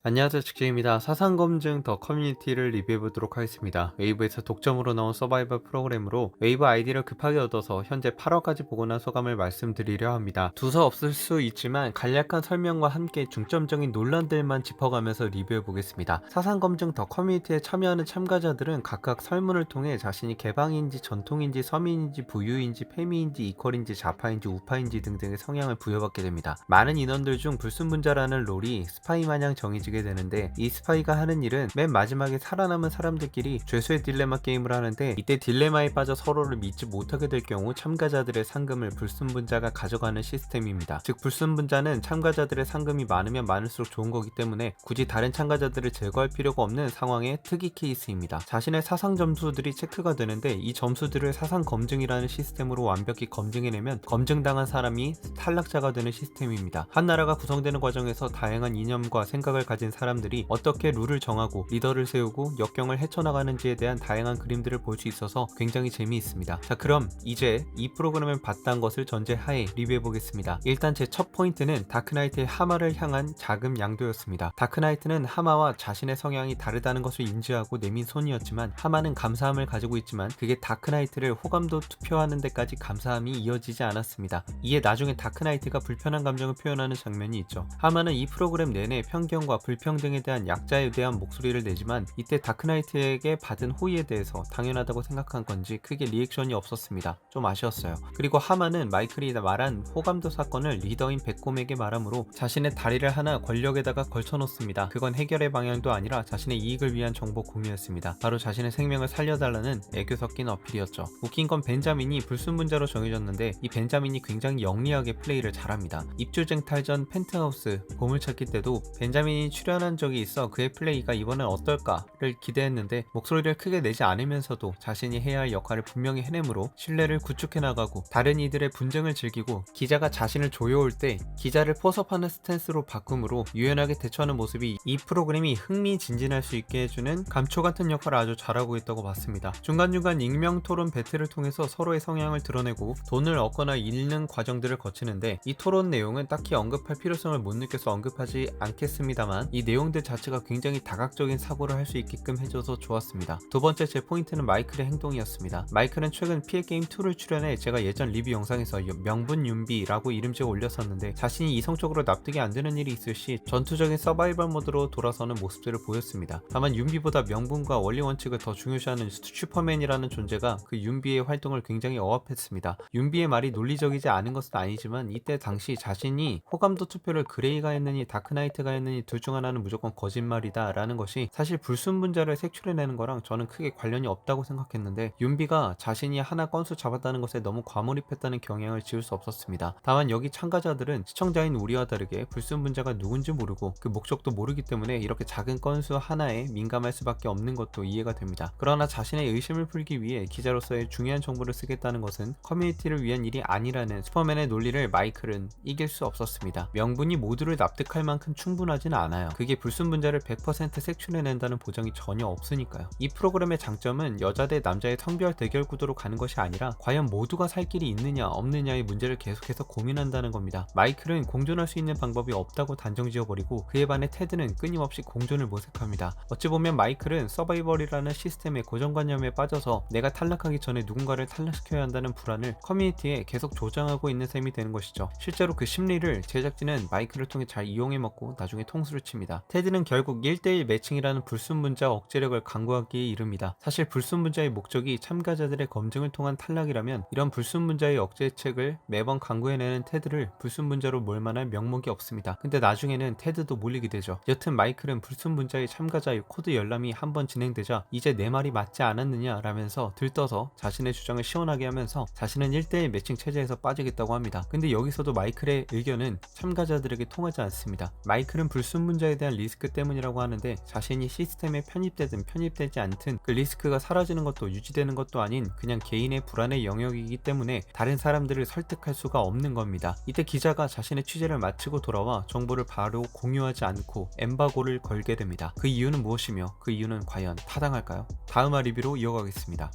안녕하세요, 직진입니다. 사상검증 더 커뮤니티를 리뷰해보도록 하겠습니다. 웨이브에서 독점으로 나온 서바이벌 프로그램으로 웨이브 아이디를 급하게 얻어서 현재 8화까지 보고 난 소감을 말씀드리려 합니다. 두서 없을 수 있지만 간략한 설명과 함께 중점적인 논란들만 짚어가면서 리뷰해보겠습니다. 사상검증 더 커뮤니티에 참여하는 참가자들은 각각 설문을 통해 자신이 개방인지 전통인지 서민인지 부유인지 페미인지 이퀄인지 좌파인지 우파인지 등등의 성향을 부여받게 됩니다. 많은 인원들 중 불순분자라는 롤이 스파이 마냥 정해지게 되는데, 이 스파이가 하는 일은 맨 마지막에 살아남은 사람들끼리 죄수의 딜레마 게임을 하는데, 이때 딜레마에 빠져 서로를 믿지 못하게 될 경우 참가자들의 상금을 불순분자가 가져가는 시스템입니다. 즉 불순분자는 참가자들의 상금이 많으면 많을수록 좋은 거기 때문에 굳이 다른 참가자들을 제거할 필요가 없는 상황의 특이 케이스입니다. 자신의 사상 점수들이 체크가 되는데, 이 점수들을 사상 검증이라는 시스템으로 완벽히 검증해내면 검증당한 사람이 탈락자가 되는 시스템입니다. 한 나라가 구성되는 과정에서 다양한 이념과 생각을 가진 사람들이 어떻게 룰을 정하고 리더를 세우고 역경을 헤쳐나가는지에 대한 다양한 그림들을 볼 수 있어서 굉장히 재미있습니다. 자, 그럼 이제 이 프로그램을 봤다는 것을 전제하에 리뷰해보겠습니다. 일단 제 첫 포인트는 다크나이트의 하마를 향한 자금 양도였습니다. 다크나이트는 하마와 자신의 성향이 다르다는 것을 인지하고 내민 손이었지만, 하마는 감사함을 가지고 있지만 그게 다크나이트를 호감도 투표하는 데까지 감사함이 이어지지 않았습니다. 이에 나중에 다크나이트가 불편한 감정을 표현하는 장면이 있죠. 하마는 이 프로그램 내내 편견과 불평등에 대한 약자에 대한 목소리를 내지만, 이때 다크나이트에게 받은 호의에 대해서 당연하다고 생각한 건지 크게 리액션이 없었습니다. 좀 아쉬웠어요. 그리고 하마는 마이클이 말한 호감도 사건을 리더인 백곰에게 말하므로 자신의 다리를 하나 권력에다가 걸쳐놓습니다. 그건 해결의 방향도 아니라 자신의 이익을 위한 정보 공유였습니다. 바로 자신의 생명을 살려달라는 애교 섞인 어필이었죠. 웃긴 건 벤자민이 불순분자로 정해졌는데, 이 벤자민이 굉장히 영리하게 플레이를 잘합니다. 입주쟁 탈전 펜트하우스 보물찾기 때도 벤자민이 출연한 적이 있어 그의 플레이가 이번엔 어떨까를 기대했는데, 목소리를 크게 내지 않으면서도 자신이 해야 할 역할을 분명히 해내므로 신뢰를 구축해 나가고, 다른 이들의 분쟁을 즐기고, 기자가 자신을 조여올 때 기자를 포섭하는 스탠스로 바꿈으로 유연하게 대처하는 모습이 이 프로그램이 흥미진진할 수 있게 해주는 감초 같은 역할을 아주 잘하고 있다고 봤습니다. 중간중간 익명 토론 배틀을 통해서 서로의 성향을 드러내고 돈을 얻거나 잃는 과정들을 거치는데, 이 토론 내용은 딱히 언급할 필요성을 못 느껴서 언급하지 않겠습니다만, 이 내용들 자체가 굉장히 다각적인 사고를 할 수 있게끔 해줘서 좋았습니다. 두 번째 제 포인트는 마이클의 행동이었습니다. 마이클은 최근 피해게임2를 출연해 제가 예전 리뷰 영상에서 명분윤비라고 이름지어 올렸었는데, 자신이 이성적으로 납득이 안 되는 일이 있을 시 전투적인 서바이벌 모드로 돌아서는 모습들을 보였습니다. 다만 윤비보다 명분과 원리 원칙을 더 중요시하는 슈퍼맨이라는 존재가 그 윤비의 활동을 굉장히 억압했습니다. 윤비의 말이 논리적이지 않은 것은 아니지만, 이때 당시 자신이 호감도 투표를 그레이가 했느니 다크나이트가 했느니 둘 중 하나는 무조건 거짓말이다 라는 것이 사실 불순분자를 색출해내는 거랑 저는 크게 관련이 없다고 생각했는데, 윤비가 자신이 하나 건수 잡았다는 것에 너무 과몰입했다는 경향을 지울 수 없었습니다. 다만 여기 참가자들은 시청자인 우리와 다르게 불순분자가 누군지 모르고 그 목적도 모르기 때문에 이렇게 작은 건수 하나에 민감할 수밖에 없는 것도 이해가 됩니다. 그러나 자신의 의심을 풀기 위해 기자로서의 중요한 정보를 쓰겠다는 것은 커뮤니티를 위한 일이 아니라는 슈퍼맨의 논리를 마이클은 이길 수 없었습니다. 명분이 모두를 납득할 만큼 충분하진 않아요. 그게 불순분자를 100% 색출해낸다는 보장이 전혀 없으니까요. 이 프로그램의 장점은 여자 대 남자의 성별 대결 구도로 가는 것이 아니라 과연 모두가 살 길이 있느냐 없느냐의 문제를 계속해서 고민한다는 겁니다. 마이클은 공존할 수 있는 방법이 없다고 단정지어버리고, 그에 반해 테드는 끊임없이 공존을 모색합니다. 어찌 보면 마이클은 서바이벌이라는 시스템의 고정관념에 빠져서 내가 탈락하기 전에 누군가를 탈락시켜야 한다는 불안을 커뮤니티에 계속 조장하고 있는 셈이 되는 것이죠. 실제로 그 심리를 제작진은 마이클을 통해 잘 이용해먹고 나중에 통수를 칩니다. 테드는 결국 1대1 매칭이라는 불순분자 억제력을 강구하기에 이릅니다. 사실 불순분자의 목적이 참가자들의 검증을 통한 탈락이라면, 이런 불순분자의 억제책을 매번 강구해내는 테드를 불순분자로 몰 만한 명목이 없습니다. 근데 나중에는 테드도 몰리게 되죠. 여튼 마이클은 불순분자의 참가자의 코드 열람이 한번 진행되자 이제 내 말이 맞지 않았느냐 라면서 들떠서 자신의 주장을 시원하게 하면서 자신은 1대1 매칭 체제에서 빠지겠다고 합니다. 근데 여기서도 마이클의 의견은 참가자들에게 통하지 않습니다. 마이클은 불순분자에 대한 리스크 때문이라고 하는데, 자신이 시스템에 편입되든 편입되지 않든 그 리스크가 사라지는 것도 유지되는 것도 아닌 그냥 개인의 불안의 영역이기 때문에 다른 사람들을 설득할 수가 없는 겁니다. 이때 기자가 자신의 취재를 마치고 돌아와 정보를 바로 공유하지 않고 엠바고를 걸게 됩니다. 그 이유는 무엇이며 그 이유는 과연 타당할까요? 다음화 리뷰로 이어가겠습니다.